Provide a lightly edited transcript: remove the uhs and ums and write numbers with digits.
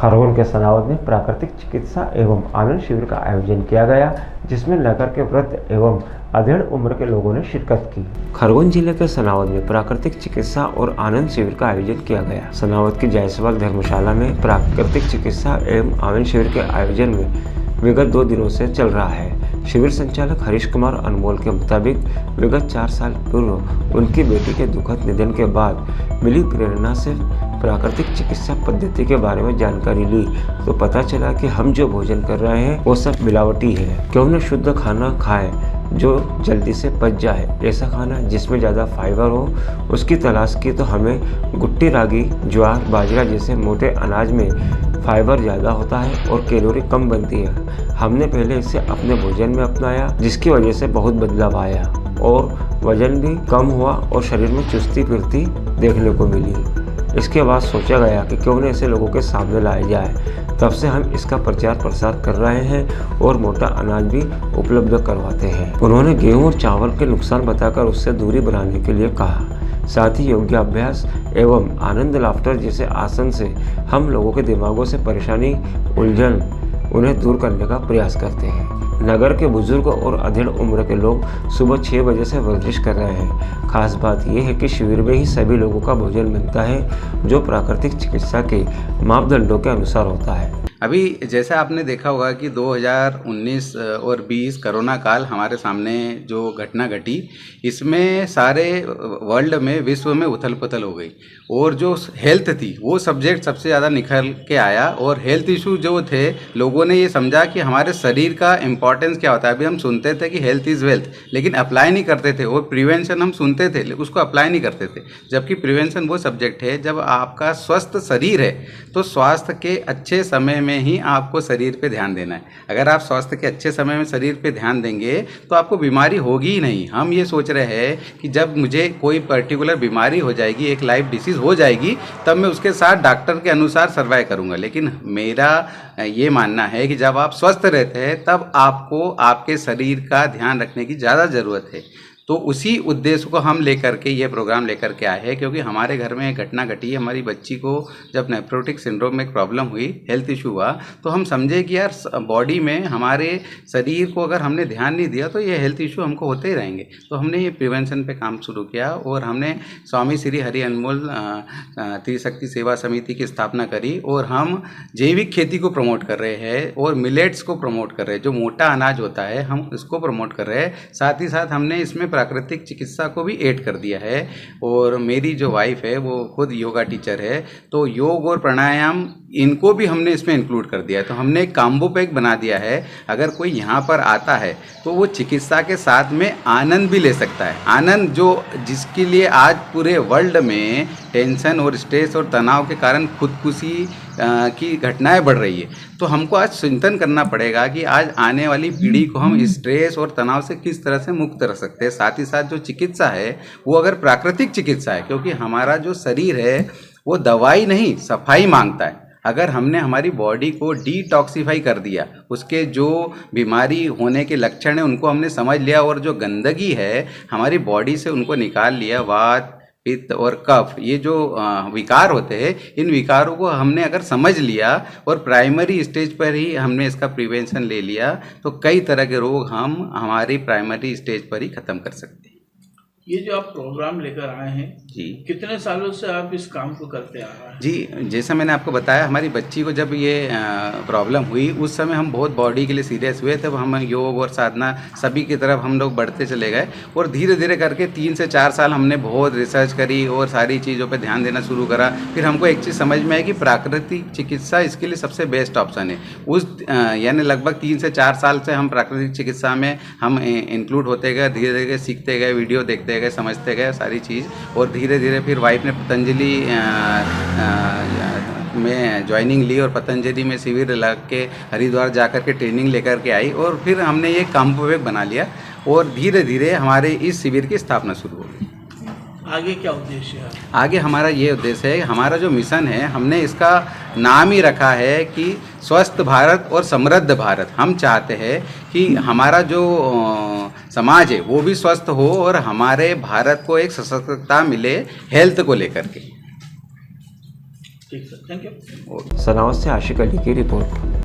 खरगोन के सनावद में प्राकृतिक चिकित्सा एवं आनंद शिविर का आयोजन किया गया, जिसमें नगर के वृद्ध एवं अधेड़ उम्र के लोगों ने शिरकत की। खरगोन जिले के सनावद में प्राकृतिक चिकित्सा और आनंद शिविर का आयोजन किया गया। सनावद की जायसवाल धर्मशाला में प्राकृतिक चिकित्सा एवं आनंद शिविर के आयोजन में विगत 2 दिनों से चल रहा है। शिविर संचालक हरीश कुमार अनमोल के मुताबिक विगत 4 साल पूर्व उनकी बेटी के दुखद निधन के बाद मिली प्रेरणा से प्राकृतिक चिकित्सा पद्धति के बारे में जानकारी ली तो पता चला कि हम जो भोजन कर रहे हैं वो सब मिलावटी है। क्यों न शुद्ध खाना खाएं जो जल्दी से पच जाए, ऐसा खाना जिसमें ज़्यादा फाइबर हो। उसकी तलाश की तो हमें गुट्टी, रागी, ज्वार, बाजरा जैसे मोटे अनाज में फाइबर ज़्यादा होता है और कैलोरी कम बनती है। हमने पहले इसे अपने भोजन में अपनाया, जिसकी वजह से बहुत बदलाव आया और वजन भी कम हुआ और शरीर में चुस्ती फिरती देखने को मिली। इसके बाद सोचा गया कि क्यों न इसे लोगों के सामने लाया जाए। तब से हम इसका प्रचार प्रसार कर रहे हैं और मोटा अनाज भी उपलब्ध करवाते हैं। उन्होंने गेहूं और चावल के नुकसान बताकर उससे दूरी बनाने के लिए कहा। साथ ही योग्य अभ्यास एवं आनंद लाफ्टर जैसे आसन से हम लोगों के दिमागों से परेशानी, उलझन उन्हें दूर करने का प्रयास करते हैं। नगर के बुजुर्ग और अधेड़ उम्र के लोग सुबह 6 बजे से वर्जिश कर रहे हैं। खास बात यह है कि शिविर में ही सभी लोगों का भोजन बनता है, जो प्राकृतिक चिकित्सा के मापदंडों के अनुसार होता है। अभी जैसा आपने देखा होगा कि 2019 और 20 कोरोना काल हमारे सामने जो घटना घटी, इसमें सारे वर्ल्ड में, विश्व में उथल पुथल हो गई और जो हेल्थ थी वो सब्जेक्ट सबसे ज़्यादा निखर के आया और हेल्थ इशू जो थे, लोगों ने ये समझा कि हमारे शरीर का इम्पोर्टेंस क्या होता है। अभी हम सुनते थे कि हेल्थ इज़ वेल्थ, लेकिन अप्लाई नहीं करते थे, और प्रिवेंशन हम सुनते थे उसको अप्लाई नहीं करते थे। जबकि प्रिवेंशन वो सब्जेक्ट है, जब आपका स्वस्थ शरीर है तो स्वास्थ्य के अच्छे समय में ही आपको शरीर पे ध्यान देना है। अगर आप स्वास्थ्य के अच्छे समय में शरीर पे ध्यान देंगे तो आपको बीमारी होगी ही नहीं। हम ये सोच रहे हैं कि जब मुझे कोई पर्टिकुलर बीमारी हो जाएगी, एक लाइफ डिसीज़ हो जाएगी, तब मैं उसके साथ डॉक्टर के अनुसार सर्वाइव करूँगा। लेकिन मेरा ये मानना है कि जब आप स्वस्थ रहते हैं तब आपको आपके शरीर का ध्यान रखने की ज़्यादा ज़रूरत है। तो उसी उद्देश्य को हम लेकर के ये प्रोग्राम लेकर के आए हैं, क्योंकि हमारे घर में एक घटना घटी। हमारी बच्ची को जब नेफ्रोटिक सिंड्रोम में एक प्रॉब्लम हुई, हेल्थ इशू हुआ, तो हम समझे कि यार बॉडी में हमारे शरीर को अगर हमने ध्यान नहीं दिया तो ये हेल्थ इशू हमको होते ही रहेंगे। तो हमने ये प्रिवेंशन पे काम शुरू किया और हमने स्वामी श्री हरि अनमोल त्रिशक्ति सेवा समिति की स्थापना करी और हम जैविक खेती को प्रमोट कर रहे हैं और मिलेट्स को प्रमोट कर रहे हैं। जो मोटा अनाज होता है हम इसको प्रमोट कर रहे हैं। साथ ही साथ हमने इसमें प्राकृतिक चिकित्सा को भी ऐड कर दिया है। और मेरी जो वाइफ है वो खुद योगा टीचर है, तो योग और प्राणायाम इनको भी हमने इसमें इंक्लूड कर दिया है। तो हमने एक कॉम्बो पैक बना दिया है। अगर कोई यहाँ पर आता है तो वो चिकित्सा के साथ में आनंद भी ले सकता है। आनंद जो जिसके लिए आज पूरे वर्ल्ड में टेंशन और स्ट्रेस और तनाव के कारण खुदकुशी की घटनाएं बढ़ रही है, तो हमको आज चिंतन करना पड़ेगा कि आज आने वाली पीढ़ी को हम स्ट्रेस और तनाव से किस तरह से मुक्त रख सकते हैं। साथ ही साथ जो चिकित्सा है वो अगर प्राकृतिक चिकित्सा है, क्योंकि हमारा जो शरीर है वो दवाई नहीं सफाई मांगता है। अगर हमने हमारी बॉडी को डिटॉक्सिफाई कर दिया, उसके जो बीमारी होने के लक्षण हैं उनको हमने समझ लिया और जो गंदगी है हमारी बॉडी से उनको निकाल लिया, वात, पित्त और कफ, ये जो विकार होते हैं, इन विकारों को हमने अगर समझ लिया और प्राइमरी स्टेज पर ही हमने इसका प्रिवेंशन ले लिया, तो कई तरह के रोग हम हमारी प्राइमरी स्टेज पर ही ख़त्म कर सकते हैं। ये जो आप प्रोग्राम लेकर आए हैं जी, कितने सालों से आप इस काम को करते आ रहे हैं? जी, जैसा मैंने आपको बताया, हमारी बच्ची को जब ये प्रॉब्लम हुई उस समय हम बहुत बॉडी के लिए सीरियस हुए। तब हम योग और साधना सभी की तरफ हम लोग बढ़ते चले गए और धीरे धीरे करके 3 से 4 साल हमने बहुत रिसर्च करी और सारी चीज़ों पे ध्यान देना शुरू करा। फिर हमको एक चीज़ समझ में आई कि प्राकृतिक चिकित्सा इसके लिए सबसे बेस्ट ऑप्शन है। उस यानी लगभग 3 से 4 साल से हम प्राकृतिक चिकित्सा में हम इंक्लूड होते गए, धीरे धीरे सीखते गए, वीडियो देखते गए, समझते गए सारी चीज़। और धीरे धीरे फिर वाइफ ने पतंजलि में ज्वाइनिंग ली और पतंजलि में शिविर लग के हरिद्वार जाकर के ट्रेनिंग लेकर के आई और फिर हमने ये कॉम्बो पैक बना लिया और धीरे धीरे हमारे इस शिविर की स्थापना शुरू हो गई। आगे क्या उद्देश्य है? आगे हमारा ये उद्देश्य है, हमारा जो मिशन है हमने इसका नाम ही रखा है कि स्वस्थ भारत और समृद्ध भारत। हम चाहते हैं कि हमारा जो समाज है वो भी स्वस्थ हो और हमारे भारत को एक सशक्तता मिले हेल्थ को लेकर के। ठीक सर, थैंक यू। सनावत से आशिक अली की रिपोर्ट।